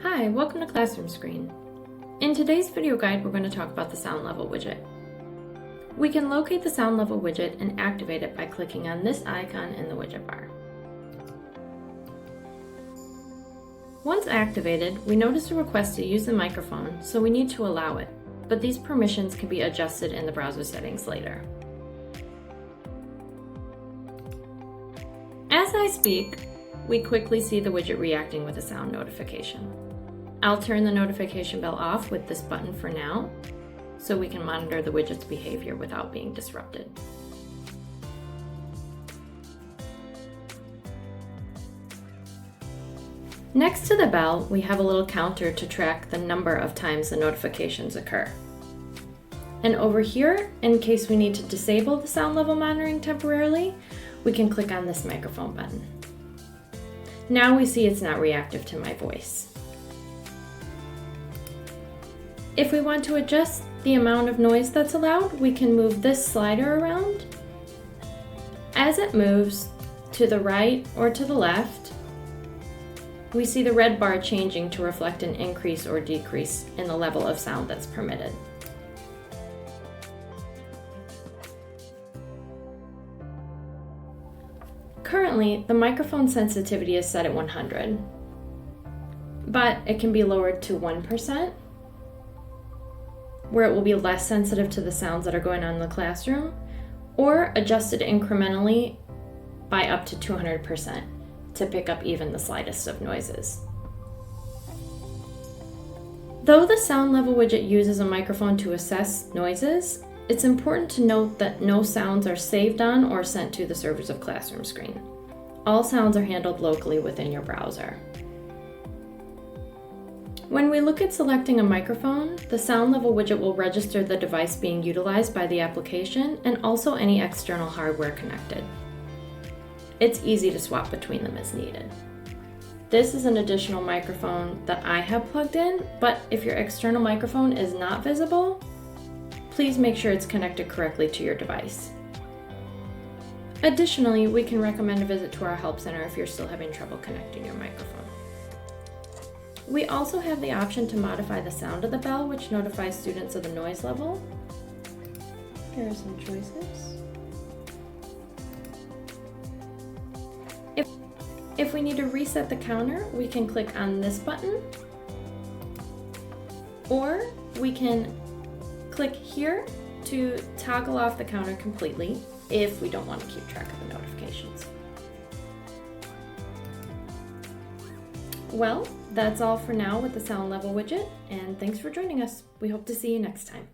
Hi, welcome to Classroomscreen. In today's video guide, we're going to talk about the sound level widget. We can locate the sound level widget and activate it by clicking on this icon in the widget bar. Once activated, we notice a request to use the microphone, so we need to allow it, but these permissions can be adjusted in the browser settings later. As I speak, we quickly see the widget reacting with a sound notification. I'll turn the notification bell off with this button for now, so we can monitor the widget's behavior without being disrupted. Next to the bell, we have a little counter to track the number of times the notifications occur. And over here, in case we need to disable the sound level monitoring temporarily, we can click on this microphone button. Now we see it's not reactive to my voice. If we want to adjust the amount of noise that's allowed, we can move this slider around. As it moves to the right or to the left, we see the red bar changing to reflect an increase or decrease in the level of sound that's permitted. Currently, the microphone sensitivity is set at 100, but it can be lowered to 1%, where it will be less sensitive to the sounds that are going on in the classroom, or adjusted incrementally by up to 200% to pick up even the slightest of noises. Though the sound level widget uses a microphone to assess noises, it's important to note that no sounds are saved on or sent to the servers of Classroomscreen. All sounds are handled locally within your browser. When we look at selecting a microphone, the sound level widget will register the device being utilized by the application and also any external hardware connected. It's easy to swap between them as needed. This is an additional microphone that I have plugged in, but if your external microphone is not visible, please make sure it's connected correctly to your device. Additionally, we can recommend a visit to our help center if you're still having trouble connecting your microphone. We also have the option to modify the sound of the bell, which notifies students of the noise level. Here are some choices. If we need to reset the counter, we can click on this button, or we can click here to toggle off the counter completely if we don't want to keep track of the notifications. Well, that's all for now with the sound level widget, and thanks for joining us. We hope to see you next time.